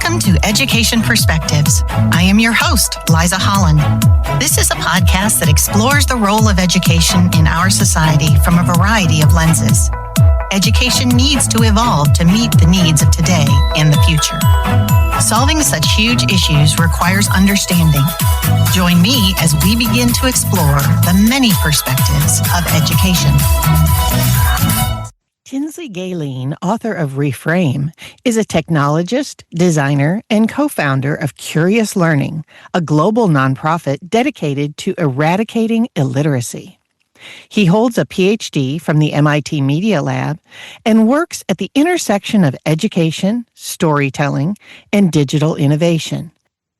Welcome to Education Perspectives. I am your host, Liza Holland. This is a podcast that explores the role of education in our society from a variety of lenses. Education needs to evolve to meet the needs of today and the future. Solving such huge issues requires understanding. Join me as we begin to explore the many perspectives of education. Tinsley Gaylean, author of REFRAME, is a technologist, designer, and co-founder of Curious Learning, a global nonprofit dedicated to eradicating illiteracy. He holds a PhD from the MIT Media Lab and works at the intersection of education, storytelling, and digital innovation,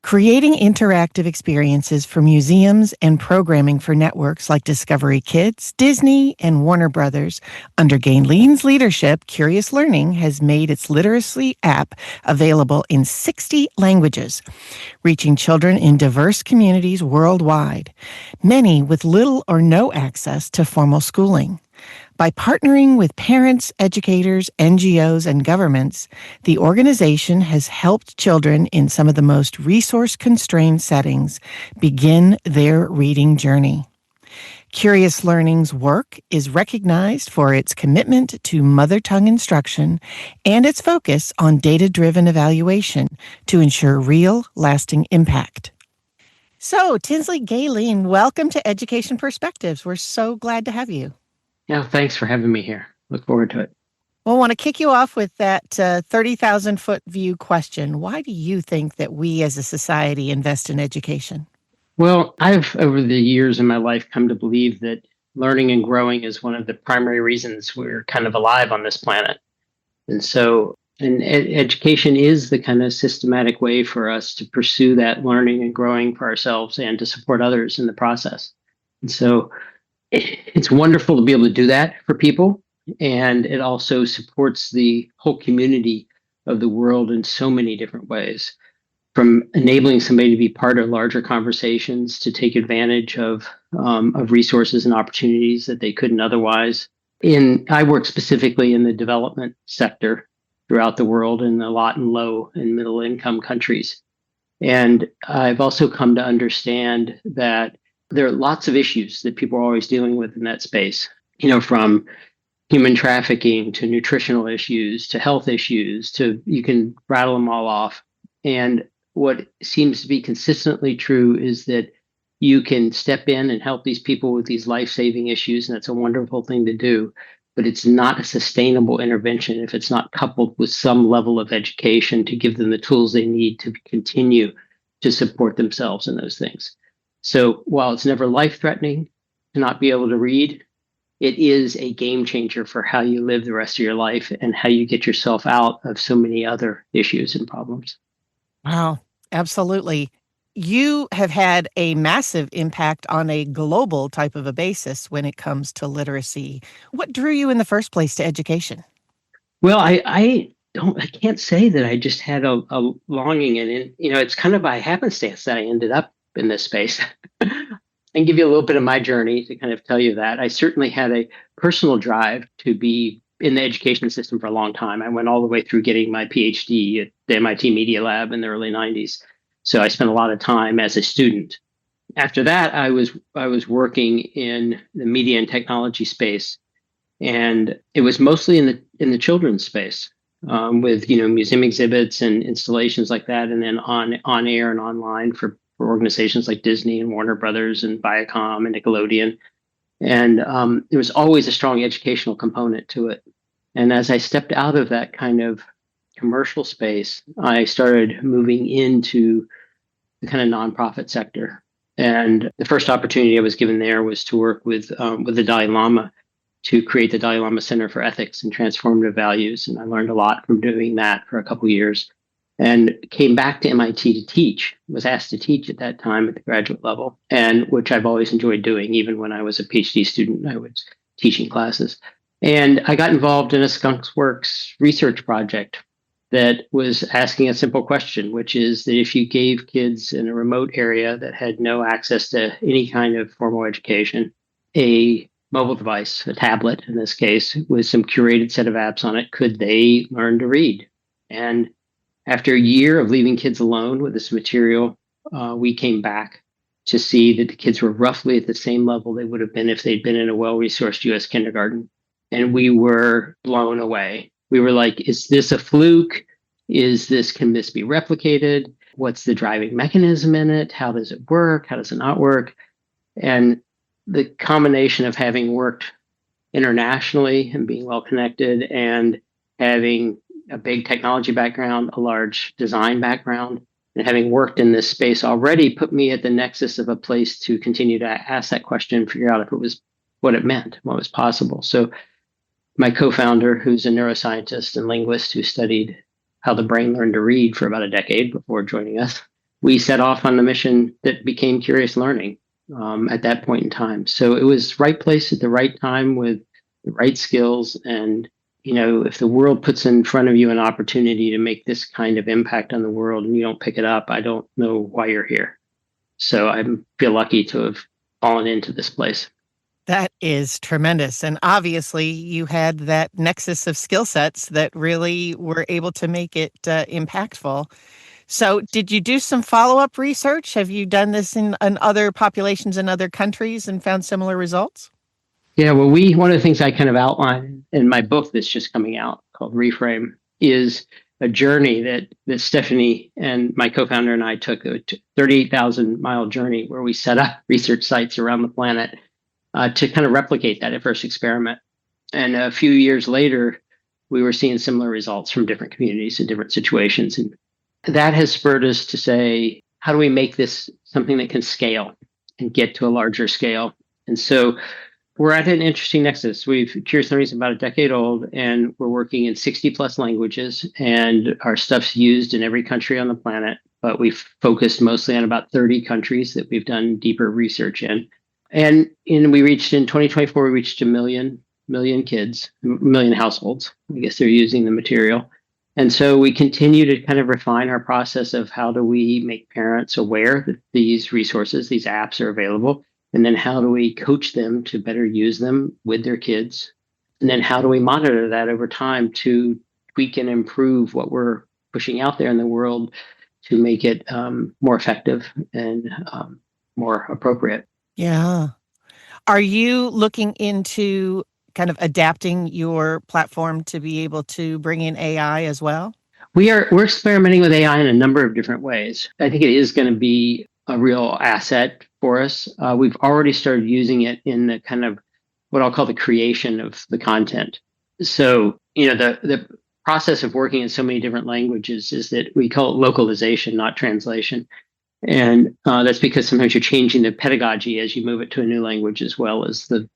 creating interactive experiences for museums and programming for networks like Discovery Kids, Disney, and Warner Brothers. Under Gaylean's leadership, Curious Learning has made its literacy app available in 60 languages, reaching children in diverse communities worldwide, many with little or no access to formal schooling. By partnering with parents, educators, NGOs, and governments, the organization has helped children in some of the most resource-constrained settings begin their reading journey. Curious Learning's work is recognized for its commitment to mother tongue instruction and its focus on data-driven evaluation to ensure real, lasting impact. So, Tinsley Gaylean, welcome to Education Perspectives. We're so glad to have you. Yeah, thanks for having me here. Look forward to it. Well, I want to kick you off with that 30,000-foot view question. Why do you think that we as a society invest in education? Well, I've, over the years in my life, come to believe that learning and growing is one of the primary reasons we're kind of alive on this planet. And so education is the kind of systematic way for us to pursue that learning and growing for ourselves and to support others in the process. And so it's wonderful to be able to do that for people. And it also supports the whole community of the world in so many different ways, from enabling somebody to be part of larger conversations, to take advantage of resources and opportunities that they couldn't otherwise. I work specifically in the development sector throughout the world, and a lot in low and middle income countries. And I've also come to understand that there are lots of issues that people are always dealing with in that space, from human trafficking to nutritional issues to health issues you can rattle them all off. And what seems to be consistently true is that you can step in and help these people with these life-saving issues, and that's a wonderful thing to do. But it's not a sustainable intervention if it's not coupled with some level of education to give them the tools they need to continue to support themselves in those things. So while it's never life-threatening to not be able to read, it is a game changer for how you live the rest of your life and how you get yourself out of so many other issues and problems. Wow, absolutely. You have had a massive impact on a global type of a basis when it comes to literacy. What drew you in the first place to education? Well, I can't say that I just had a longing, and it's kind of by happenstance that I ended up in this space. And give you a little bit of my journey to kind of tell you that. I certainly had a personal drive to be in the education system for a long time. I went all the way through getting my PhD at the MIT Media Lab in the early 90s. So I spent a lot of time as a student. After that, I was working in the media and technology space, and it was mostly in the children's space, with museum exhibits and installations like that, and then on air and online for organizations like Disney and Warner Brothers and Viacom and Nickelodeon. And there was always a strong educational component to it. And as I stepped out of that kind of commercial space, I started moving into the kind of nonprofit sector. And the first opportunity I was given there was to work with the Dalai Lama to create the Dalai Lama Center for Ethics and Transformative Values. And I learned a lot from doing that for a couple of years. And came back to MIT to teach, was asked to teach at that time at the graduate level, and which I've always enjoyed doing. Even when I was a PhD student, I was teaching classes. And I got involved in a Skunks Works research project that was asking a simple question, which is that if you gave kids in a remote area that had no access to any kind of formal education, a mobile device, a tablet in this case, with some curated set of apps on it, could they learn to read? And After a year of leaving kids alone with this material, we came back to see that the kids were roughly at the same level they would have been if they'd been in a well-resourced US kindergarten. And we were blown away. We were like, is this a fluke? Can this be replicated? What's the driving mechanism in it? How does it work? How does it not work? And the combination of having worked internationally and being well connected and having a big technology background, a large design background, and having worked in this space already put me at the nexus of a place to continue to ask that question, figure out if it was what it meant, what was possible. So my co-founder, who's a neuroscientist and linguist who studied how the brain learned to read for about a decade before joining us, we set off on the mission that became Curious Learning at that point in time. So it was right place at the right time with the right skills. And, if the world puts in front of you an opportunity to make this kind of impact on the world and you don't pick it up, I don't know why you're here. So I feel lucky to have fallen into this place. That is tremendous. And obviously, you had that nexus of skill sets that really were able to make it impactful. So did you do some follow-up research? Have you done this in other populations in other countries and found similar results? Yeah, well, one of the things I kind of outline in my book that's just coming out called REFRAME is a journey that Stephanie and my co-founder and I took, a 38,000-mile journey where we set up research sites around the planet to kind of replicate that first experiment. And a few years later, we were seeing similar results from different communities in different situations. And that has spurred us to say, how do we make this something that can scale and get to a larger scale? And so we're at an interesting nexus. Curious Learning is about a decade old, and we're working in 60 plus languages, and our stuff's used in every country on the planet, but we've focused mostly on about 30 countries that we've done deeper research in. And in 2024, we reached a million kids, a million households. I guess they're using the material. And so we continue to kind of refine our process of how do we make parents aware that these resources, these apps are available. And then how do we coach them to better use them with their kids? And then how do we monitor that over time to tweak and improve what we're pushing out there in the world to make it more effective and more appropriate? Yeah. Are you looking into kind of adapting your platform to be able to bring in AI as well? We're experimenting with AI in a number of different ways. I think it is going to be a real asset for us. We've already started using it in the kind of what I'll call the creation of the content. So, the process of working in so many different languages is that we call it localization, not translation. And that's because sometimes you're changing the pedagogy as you move it to a new language as well as the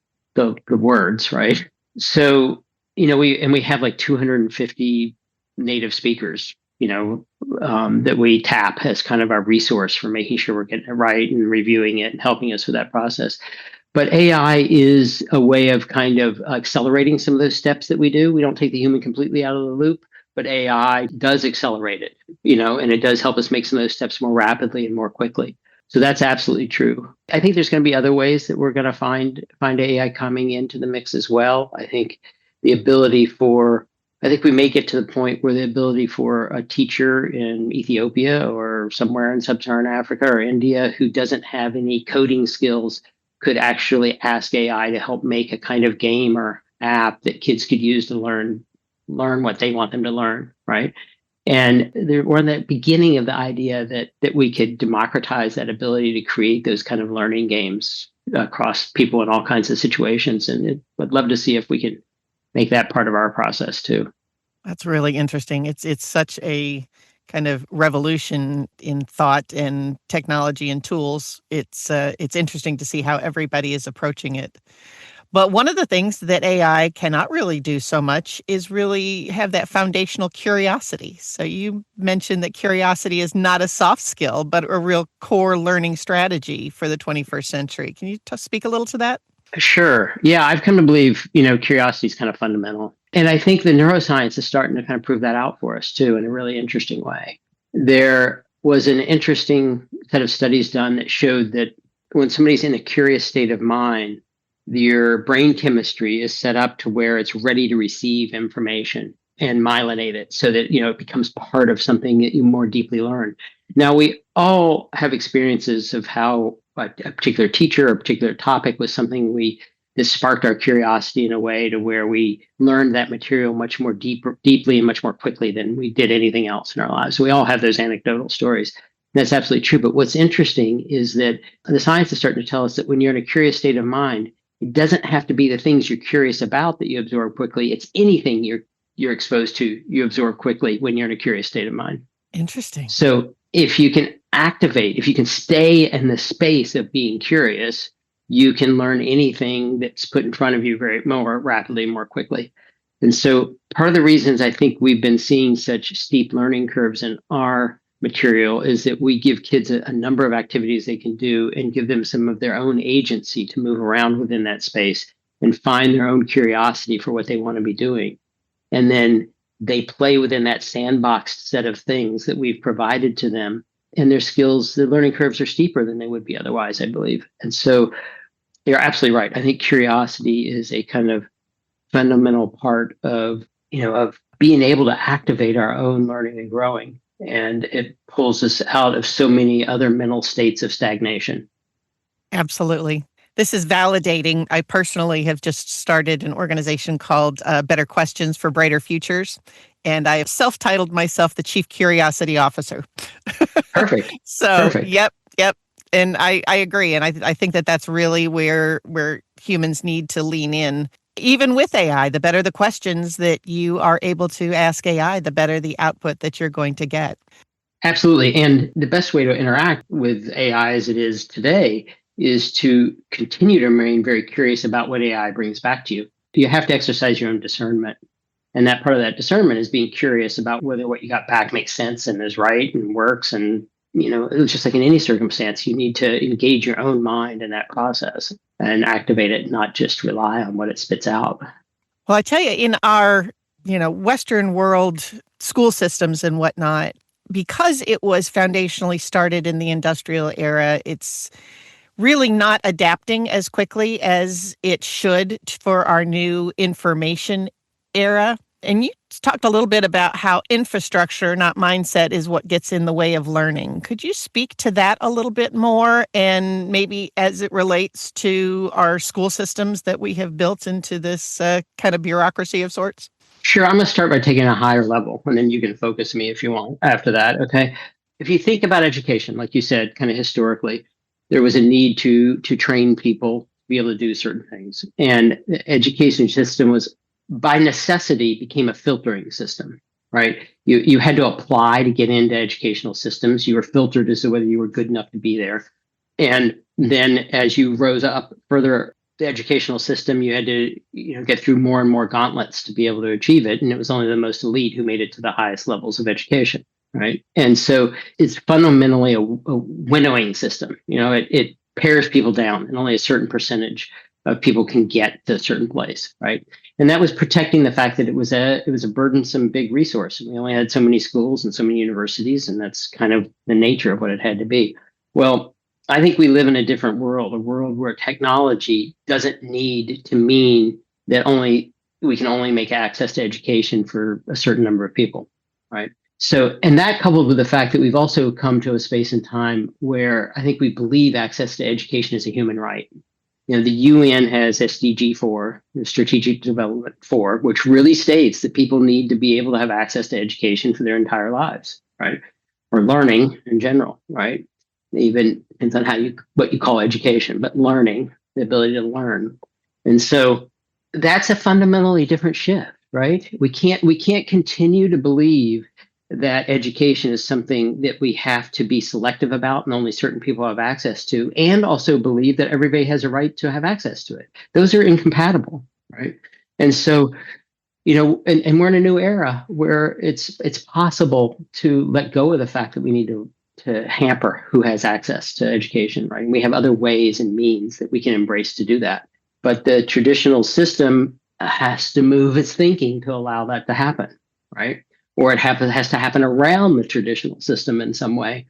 words, right? So, we have like 250 native speakers, that we tap as kind of our resource for making sure we're getting it right and reviewing it and helping us with that process. But AI is a way of kind of accelerating some of those steps that we do. We don't take the human completely out of the loop, but AI does accelerate it, and it does help us make some of those steps more rapidly and more quickly. So that's absolutely true. I think there's going to be other ways that we're going to find AI coming into the mix as well. I think we may get to the point where the ability for a teacher in Ethiopia or somewhere in sub-Saharan Africa or India who doesn't have any coding skills could actually ask AI to help make a kind of game or app that kids could use to learn what they want them to learn, right? And we're in the beginning of the idea that we could democratize that ability to create those kind of learning games across people in all kinds of situations. And I'd love to see if we could make that part of our process too. That's really interesting. It's such a kind of revolution in thought and technology and tools. It's interesting to see how everybody is approaching it. But one of the things that AI cannot really do so much is really have that foundational curiosity. So you mentioned that curiosity is not a soft skill, but a real core learning strategy for the 21st century. Can you speak a little to that? Sure. Yeah, I've come to believe, curiosity is kind of fundamental. And I think the neuroscience is starting to kind of prove that out for us too, in a really interesting way. There was an interesting set of studies done that showed that when somebody's in a curious state of mind, your brain chemistry is set up to where it's ready to receive information. and myelinate it so that, it becomes part of something that you more deeply learn. Now, we all have experiences of how a particular teacher or a particular topic was something that sparked our curiosity in a way to where we learned that material much more deeply and much more quickly than we did anything else in our lives. So we all have those anecdotal stories. That's absolutely true. But what's interesting is that the science is starting to tell us that when you're in a curious state of mind, it doesn't have to be the things you're curious about that you absorb quickly. It's anything you're exposed to, you absorb quickly when you're in a curious state of mind. Interesting. So if you can if you can stay in the space of being curious, you can learn anything that's put in front of you very more rapidly, more quickly. And so part of the reasons I think we've been seeing such steep learning curves in our material is that we give kids a number of activities they can do and give them some of their own agency to move around within that space and find their own curiosity for what they want to be doing. And then they play within that sandboxed set of things that we've provided to them. And their skills, the learning curves are steeper than they would be otherwise, I believe. And so you're absolutely right. I think curiosity is a kind of fundamental part of being able to activate our own learning and growing. And it pulls us out of so many other mental states of stagnation. Absolutely. This is validating. I personally have just started an organization called Better Questions for Brighter Futures. And I have self-titled myself the Chief Curiosity Officer. Perfect. So, Perfect. Yep. And I agree. And I think that's really where humans need to lean in. Even with AI, the better the questions that you are able to ask AI, the better the output that you're going to get. Absolutely. And the best way to interact with AI as it is today is to continue to remain very curious about what AI brings back to you. You have to exercise your own discernment. And that part of that discernment is being curious about whether what you got back makes sense and is right and works. And, it's just like in any circumstance, you need to engage your own mind in that process and activate it, not just rely on what it spits out. Well, I tell you, in our, Western world school systems and whatnot, because it was foundationally started in the industrial era, it's really not adapting as quickly as it should for our new information era. And you talked a little bit about how infrastructure, not mindset, is what gets in the way of learning. Could you speak to that a little bit more, and maybe as it relates to our school systems that we have built into this kind of bureaucracy of sorts? Sure. I'm going to start by taking a higher level, and then you can focus me if you want after that. Okay. If you think about education, like you said, kind of historically, there was a need to train people to be able to do certain things. And the education system was, by necessity, became a filtering system, right? You had to apply to get into educational systems. You were filtered as to whether you were good enough to be there. And then as you rose up further the educational system, you had to get through more and more gauntlets to be able to achieve it. And it was only the most elite who made it to the highest levels of education. Right. And so it's fundamentally a winnowing system. It pares people down, and only a certain percentage of people can get to a certain place. Right. And that was protecting the fact that it was a burdensome big resource. And we only had so many schools and so many universities, and that's kind of the nature of what it had to be. Well, I think we live in a different world, a world where technology doesn't need to mean that we can only make access to education for a certain number of people. Right. So, and that coupled with the fact that we've also come to a space and time where I think we believe access to education is a human right. The UN has SDG 4, the Strategic Development 4, which really states that people need to be able to have access to education for their entire lives, right? Or learning in general, right? Even depends on what you call education, but learning, the ability to learn. And so that's a fundamentally different shift, right? We can't continue to believe that education is something that we have to be selective about and only certain people have access to, and also believe that everybody has a right to have access to it. Those are incompatible, right? And so, and we're in a new era where it's possible to let go of the fact that we need to hamper who has access to education, right? And we have other ways and means that we can embrace to do that. But the traditional system has to move its thinking to allow that to happen, right? Or it has to happen around the traditional system in some way.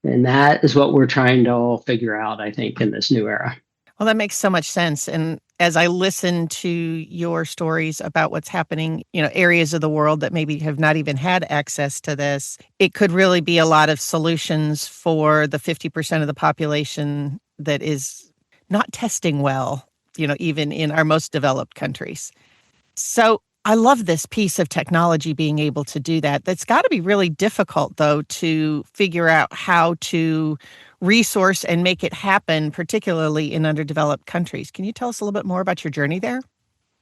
And that is what we're trying to all figure out, I think, in this new era. Well, that makes so much sense. And as I listen to your stories about what's happening, areas of the world that maybe have not even had access to this, it could really be a lot of solutions for the 50% of the population that is not testing well, even in our most developed countries. So I love this piece of technology being able to do that. That's got to be really difficult, though, to figure out how to resource and make it happen, particularly in underdeveloped countries. Can you tell us a little bit more about your journey there?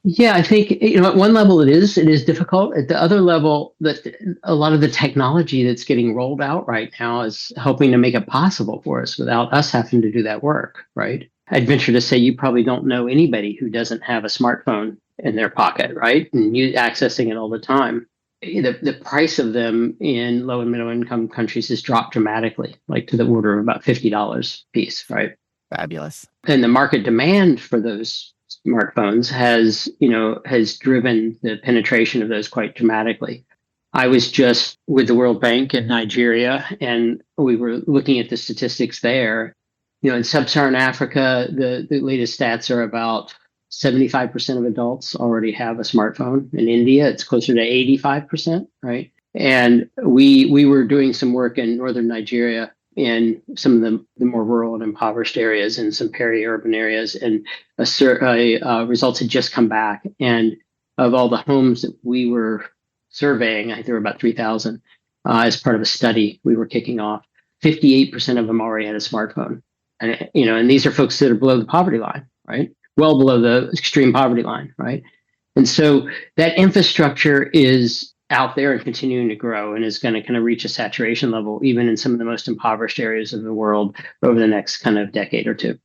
Yeah, I think, at one level it is difficult. At the other level, that a lot of the technology that's getting rolled out right now is helping to make it possible for us without us having to do that work, right? I'd venture to say you probably don't know anybody who doesn't have a smartphone in their pocket, right? And you accessing it all the time. The price of them in low and middle income countries has dropped dramatically, like to the order of about $50 a piece, right? Fabulous. And the market demand for those smartphones has driven the penetration of those quite dramatically. I was just with the World Bank in Nigeria, and we were looking at the statistics there. In sub-Saharan Africa, the latest stats are about 75% of adults already have a smartphone. In India, it's closer to 85%, right? And we were doing some work in northern Nigeria in some of the more rural and impoverished areas and some peri-urban areas, and results had just come back. And of all the homes that we were surveying, I think there were about 3,000 as part of a study we were kicking off. 58% of them already had a smartphone, and these are folks that are below the poverty line, right? Well below the extreme poverty line, right? And so that infrastructure is out there and continuing to grow and is going to kind of reach a saturation level, even in some of the most impoverished areas of the world over the next kind of decade or two.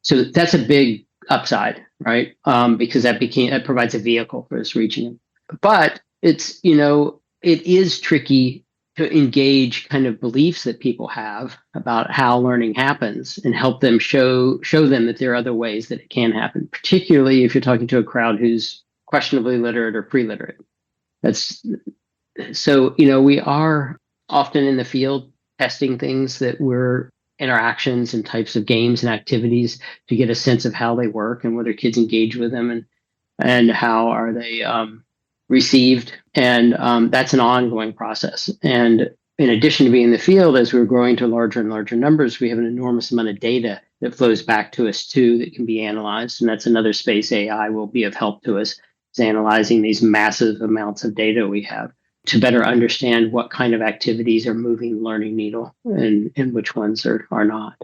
So that's a big upside, right? Because that provides a vehicle for us reaching it. But it is tricky to engage kind of beliefs that people have about how learning happens and help them show them that there are other ways that it can happen, particularly if you're talking to a crowd who's questionably literate or pre-literate. We are often in the field testing things that were interactions and types of games and activities to get a sense of how they work and whether kids engage with them and how are they received. And that's an ongoing process. And in addition to being in the field, as we're growing to larger and larger numbers, we have an enormous amount of data that flows back to us too that can be analyzed. And that's another space AI will be of help to us, is analyzing these massive amounts of data we have to better understand what kind of activities are moving the learning needle and which ones are not.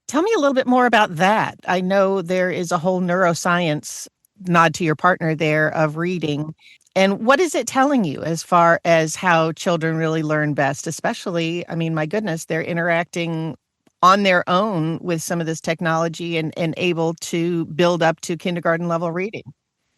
Tell me a little bit more about that. I know there is a whole neuroscience nod to your partner there of reading. And what is it telling you as far as how children really learn best? Especially, my goodness, they're interacting on their own with some of this technology and able to build up to kindergarten level reading.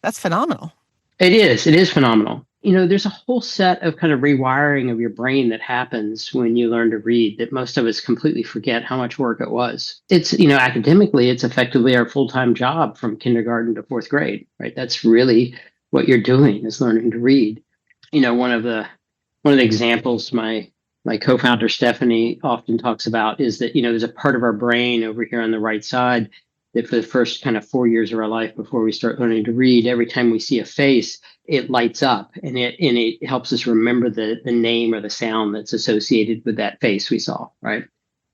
That's phenomenal. It is phenomenal. There's a whole set of kind of rewiring of your brain that happens when you learn to read that most of us completely forget how much work it was. It's, academically, it's effectively our full-time job from kindergarten to fourth grade, right? That's really what you're doing is learning to read. One of the examples my co-founder Stephanie often talks about is that, there's a part of our brain over here on the right side that for the first kind of 4 years of our life before we start learning to read, every time we see a face, it lights up and it helps us remember the name or the sound that's associated with that face we saw, right?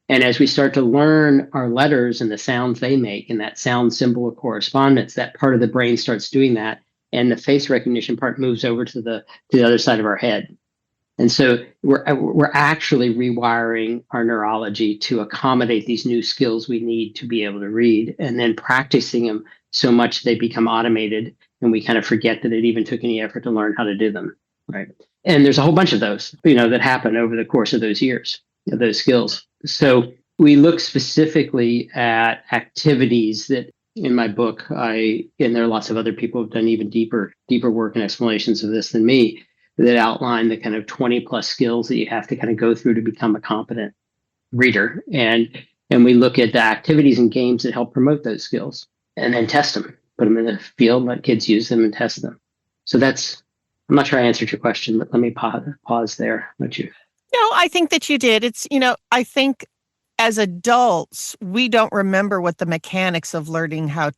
And as we start to learn our letters and the sounds they make and that sound symbol of correspondence, that part of the brain starts doing that. And the face recognition part moves over to the other side of our head. And so we're actually rewiring our neurology to accommodate these new skills we need to be able to read, and then practicing them so much they become automated and we kind of forget that it even took any effort to learn how to do them, right? And there's a whole bunch of those, that happen over the course of those years, those skills. So we look specifically at activities that in my book, and there are lots of other people who've done even deeper work and explanations of this than me, that outline the kind of 20 plus skills that you have to kind of go through to become a competent reader. And we look at the activities and games that help promote those skills and then test them, put them in the field, let kids use them and test them. So I'm not sure I answered your question, but let me pause there. Let you. No, I think that you did. It's, I think as adults, we don't remember what the mechanics of learning how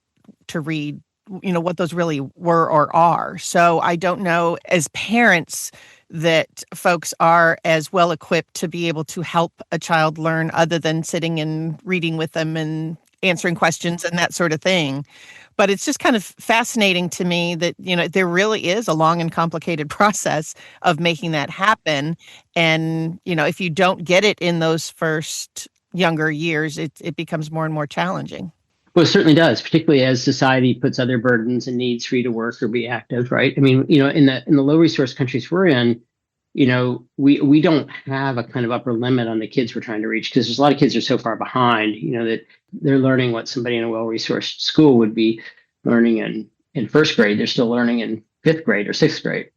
to read what those really were or are. So I don't know, as parents, that folks are as well equipped to be able to help a child learn other than sitting and reading with them and answering questions and that sort of thing. But it's just kind of fascinating to me that, there really is a long and complicated process of making that happen. And, if you don't get it in those first younger years, it becomes more and more challenging. Well, it certainly does, particularly as society puts other burdens and needs for you to work or be active, right? I mean, in the low resource countries we're in, we don't have a kind of upper limit on the kids we're trying to reach, because there's a lot of kids are so far behind, that they're learning what somebody in a well-resourced school would be learning in first grade. They're still learning in fifth grade or sixth grade.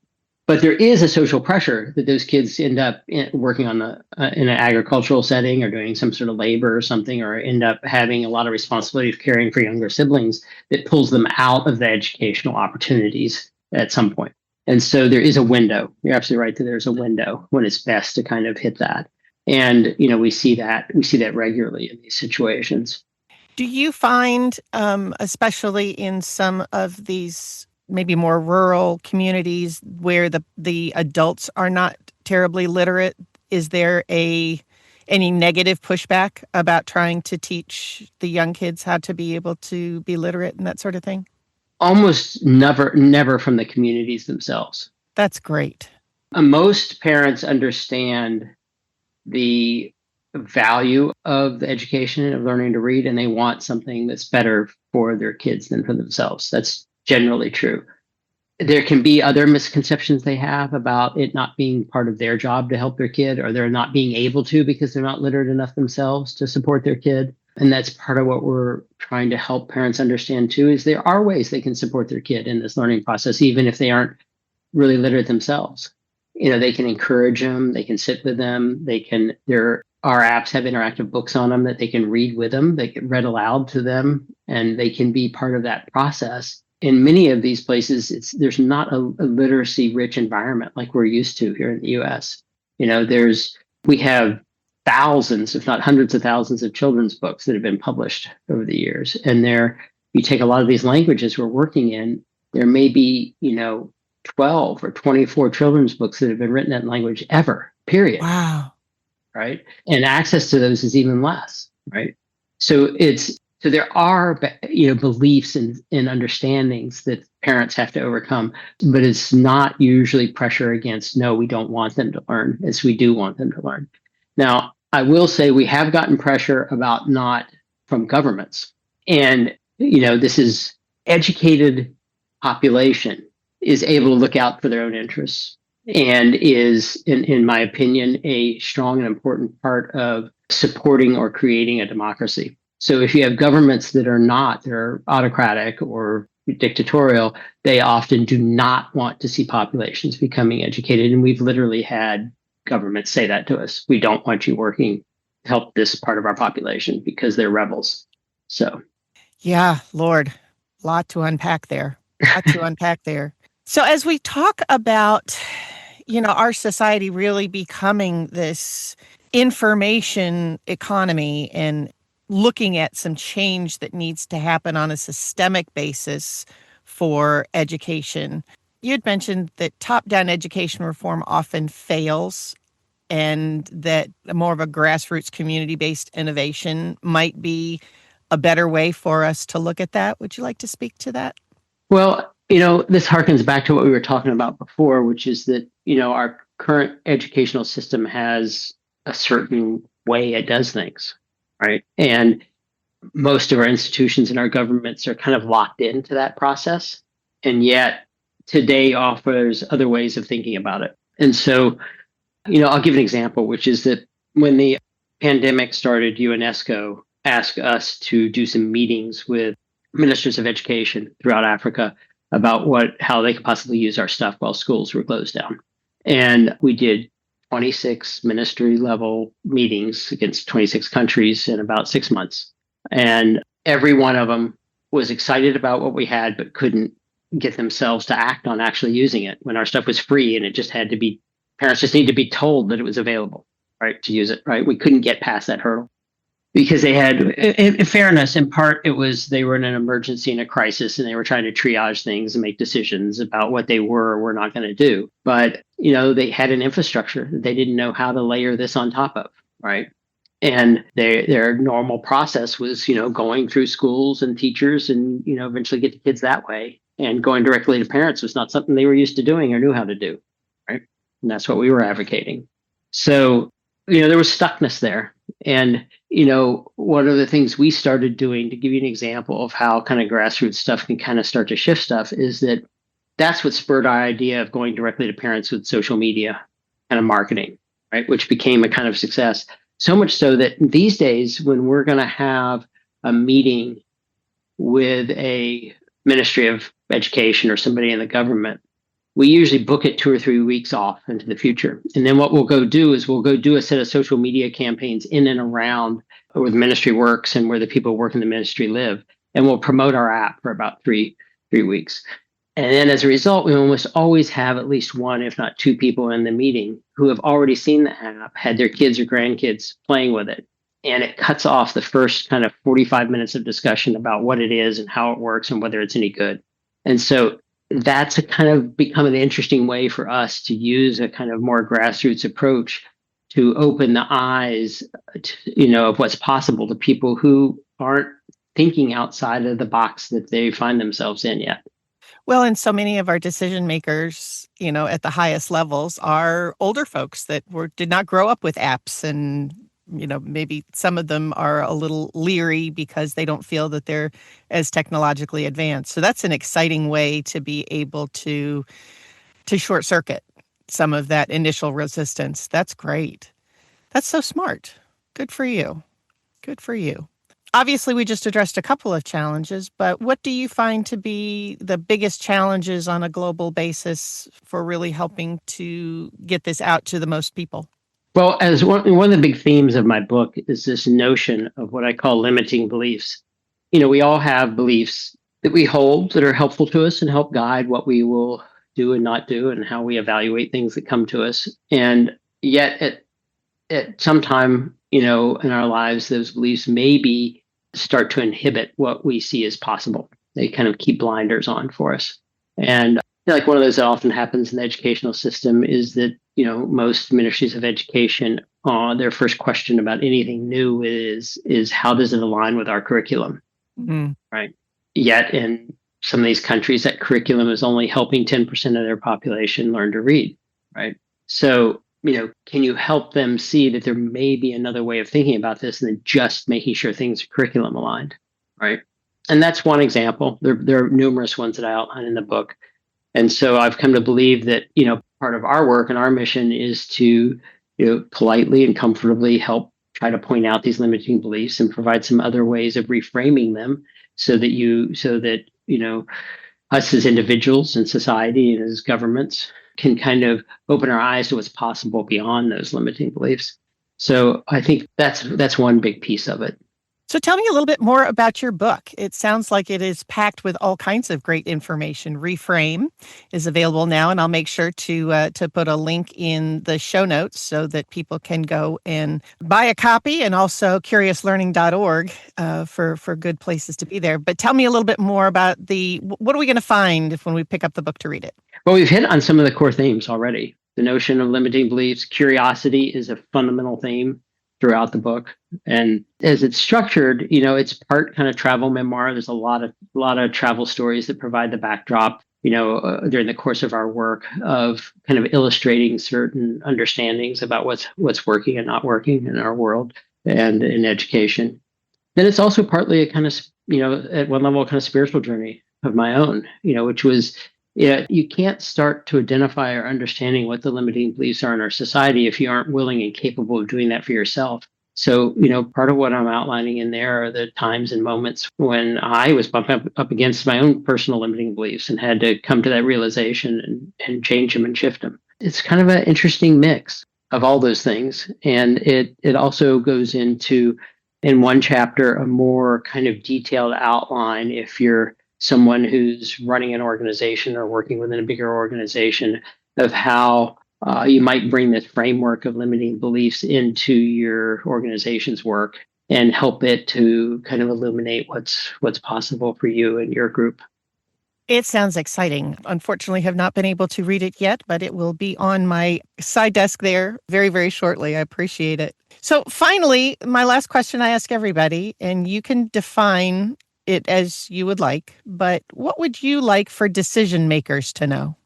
But there is a social pressure that those kids end up working on in an agricultural setting or doing some sort of labor or something, or end up having a lot of responsibility of caring for younger siblings that pulls them out of the educational opportunities at some point. And so there is a window. You're absolutely right that there's a window when it's best to kind of hit that. And, we see that regularly in these situations. Do you find, especially in some of these maybe more rural communities where the adults are not terribly literate, is there any negative pushback about trying to teach the young kids how to be able to be literate and that sort of thing? Almost never from the communities themselves. That's great. Most parents understand the value of the education and of learning to read, and they want something that's better for their kids than for themselves. That's generally true. There can be other misconceptions they have about it not being part of their job to help their kid, or they're not being able to because they're not literate enough themselves to support their kid. And that's part of what we're trying to help parents understand too, is there are ways they can support their kid in this learning process, even if they aren't really literate themselves. They can encourage them, they can sit with them, our apps have interactive books on them that they can read with them, they get read aloud to them, and they can be part of that process. In many of these places, there's not a literacy rich environment like we're used to here in the US. We have thousands, if not hundreds of thousands of children's books that have been published over the years. And you take a lot of these languages we're working in, there may be, 12 or 24 children's books that have been written in language ever, period. Wow. Right. And access to those is even less. Right. So there are, beliefs and understandings that parents have to overcome, but it's not usually pressure against, no, we don't want them to learn, as we do want them to learn. Now, I will say we have gotten pressure about not from governments. And, this is educated population is able to look out for their own interests and is, in my opinion, a strong and important part of supporting or creating a democracy. So if you have governments that they're autocratic or dictatorial, they often do not want to see populations becoming educated. And we've literally had governments say that to us. We don't want you working to help this part of our population because they're rebels. So. Yeah, Lord, lot to unpack there. So as we talk about, our society really becoming this information economy and looking at some change that needs to happen on a systemic basis for education. You had mentioned that top-down education reform often fails and that more of a grassroots community-based innovation might be a better way for us to look at that. Would you like to speak to that? Well, this harkens back to what we were talking about before, which is that, our current educational system has a certain way it does things, right? And most of our institutions and our governments are kind of locked into that process. And yet today offers other ways of thinking about it. And so, I'll give an example, which is that when the pandemic started, UNESCO asked us to do some meetings with ministers of education throughout Africa about how they could possibly use our stuff while schools were closed down. And we did 26 ministry level meetings against 26 countries in about 6 months. And every one of them was excited about what we had, but couldn't get themselves to act on actually using it when our stuff was free. And it just had to be, parents just need to be told that it was available, right, to use it, right? We couldn't get past that hurdle. because they had, in fairness, in part, it was they were in an emergency and a crisis, and they were trying to triage things and make decisions about what they were or were not going to do. But, they had an infrastructure that they didn't know how to layer this on top of, right? And their normal process was, going through schools and teachers and, eventually get the kids that way. And going directly to parents was not something they were used to doing or knew how to do, right? And that's what we were advocating. So, there was stuckness there. And, one of the things we started doing, to give you an example of how kind of grassroots stuff can kind of start to shift stuff, is that's what spurred our idea of going directly to parents with social media kind of marketing, right? Which became a kind of success. So much so that these days, when we're going to have a meeting with a Ministry of Education or somebody in the government, we usually book it 2 or 3 weeks off into the future. And then what we'll go do is we'll go do a set of social media campaigns in and around where the ministry works and where the people working in the ministry live. And we'll promote our app for about three weeks. And then as a result, we almost always have at least one, if not two people in the meeting who have already seen the app, had their kids or grandkids playing with it. And it cuts off the first kind of 45 minutes of discussion about what it is and how it works and whether it's any good. And so that's a kind of become an interesting way for us to use a kind of more grassroots approach to open the eyes, of what's possible to people who aren't thinking outside of the box that they find themselves in yet. Well, and so many of our decision makers, at the highest levels are older folks that did not grow up with apps, and maybe some of them are a little leery because they don't feel that they're as technologically advanced. So that's an exciting way to be able to short circuit some of that initial resistance. That's great. That's so smart. Good for you. Good for you. Obviously, we just addressed a couple of challenges, but what do you find to be the biggest challenges on a global basis for really helping to get this out to the most people? Well, as one of the big themes of my book is this notion of what I call limiting beliefs. We all have beliefs that we hold that are helpful to us and help guide what we will do and not do and how we evaluate things that come to us. And yet at some time, in our lives, those beliefs maybe start to inhibit what we see as possible. They kind of keep blinders on for us. And like one of those that often happens in the educational system is that, most ministries of education, their first question about anything new is how does it align with our curriculum? Mm-hmm. Right. Yet in some of these countries, that curriculum is only helping 10% of their population learn to read. Right. So, can you help them see that there may be another way of thinking about this than just making sure things are curriculum aligned, right? And that's one example. There are numerous ones that I outline in the book. And so I've come to believe that, part of our work and our mission is to, politely and comfortably help try to point out these limiting beliefs and provide some other ways of reframing them so that us as individuals and society and as governments can kind of open our eyes to what's possible beyond those limiting beliefs. So I think that's one big piece of it. So tell me a little bit more about your book. It sounds like it is packed with all kinds of great information. REFRAME is available now, and I'll make sure to put a link in the show notes so that people can go and buy a copy, and also curiouslearning.org for good places to be there. But tell me a little bit more about what are we going to find when we pick up the book to read it? Well, we've hit on some of the core themes already. The notion of limiting beliefs, curiosity is a fundamental theme throughout the book. And as it's structured, it's part kind of travel memoir. There's a lot of travel stories that provide the backdrop, during the course of our work of kind of illustrating certain understandings about what's working and not working in our world and in education. Then it's also partly a kind of, at one level, a kind of spiritual journey of my own, which was, you can't start to identify or understanding what the limiting beliefs are in our society if you aren't willing and capable of doing that for yourself. So, part of what I'm outlining in there are the times and moments when I was bumped up against my own personal limiting beliefs and had to come to that realization and change them and shift them. It's kind of an interesting mix of all those things. And it also goes into, in one chapter, a more kind of detailed outline if you're someone who's running an organization or working within a bigger organization of how you might bring this framework of limiting beliefs into your organization's work and help it to kind of illuminate what's possible for you and your group. It sounds exciting. Unfortunately, have not been able to read it yet, but it will be on my side desk there very, very shortly. I appreciate it. So finally, my last question I ask everybody, and you can define it as you would like, but what would you like for decision makers to know?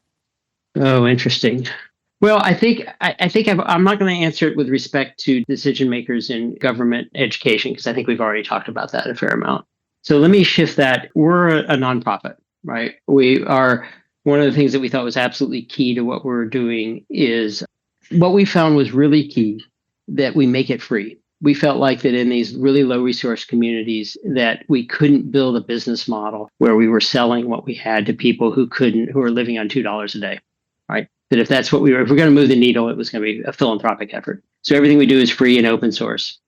Oh, interesting. Well, I think I'm not going to answer it with respect to decision makers in government education, because I think we've already talked about that a fair amount. So let me shift that. We're a nonprofit, right? We are, one of the things that we thought was absolutely key to what we're doing is what we found was really key, that we make it free. We felt like that in these really low resource communities that we couldn't build a business model where we were selling what we had to people who were living on $2 a day, right? That if that's what if we're going to move the needle, it was going to be a philanthropic effort. So everything we do is free and open source.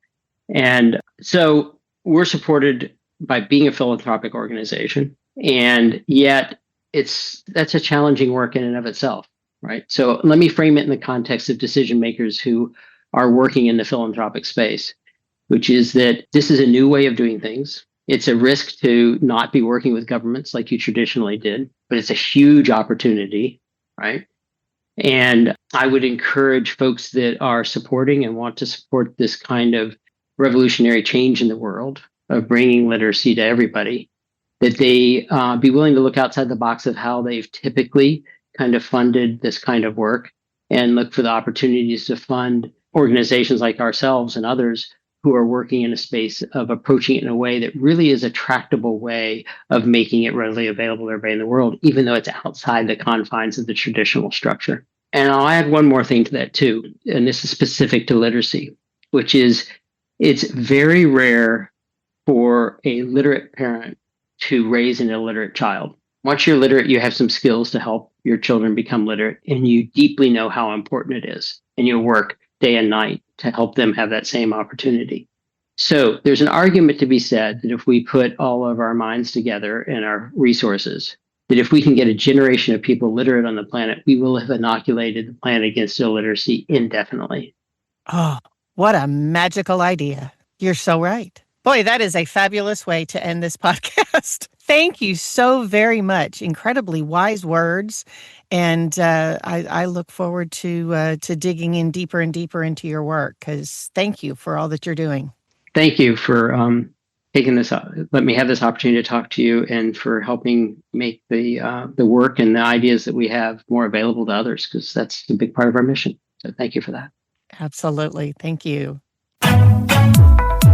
And so we're supported by being a philanthropic organization. And yet that's a challenging work in and of itself, right? So let me frame it in the context of decision makers who are working in the philanthropic space, which is that this is a new way of doing things. It's a risk to not be working with governments like you traditionally did, but it's a huge opportunity, right? And I would encourage folks that are supporting and want to support this kind of revolutionary change in the world of bringing literacy to everybody, that they be willing to look outside the box of how they've typically kind of funded this kind of work and look for the opportunities to fund organizations like ourselves and others who are working in a space of approaching it in a way that really is a tractable way of making it readily available to everybody in the world, even though it's outside the confines of the traditional structure. And I'll add one more thing to that too, and this is specific to literacy, which is it's very rare for a literate parent to raise an illiterate child. Once you're literate, you have some skills to help your children become literate, and you deeply know how important it is, and you work day and night to help them have that same opportunity. So there's an argument to be said that if we put all of our minds together and our resources, that if we can get a generation of people literate on the planet, we will have inoculated the planet against illiteracy indefinitely. Oh, what a magical idea. You're so right. Boy, that is a fabulous way to end this podcast. Thank you so very much. Incredibly wise words. And I look forward to digging in deeper and deeper into your work, because thank you for all that you're doing. Thank you for taking this up. Let me have this opportunity to talk to you, and for helping make the work and the ideas that we have more available to others, because that's a big part of our mission. So thank you for that. Absolutely. Thank you.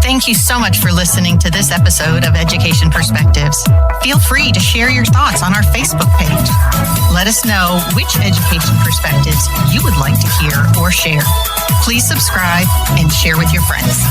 Thank you so much for listening to this episode of Education Perspectives. Feel free to share your thoughts on our Facebook page. Let us know which education perspectives you would like to hear or share. Please subscribe and share with your friends.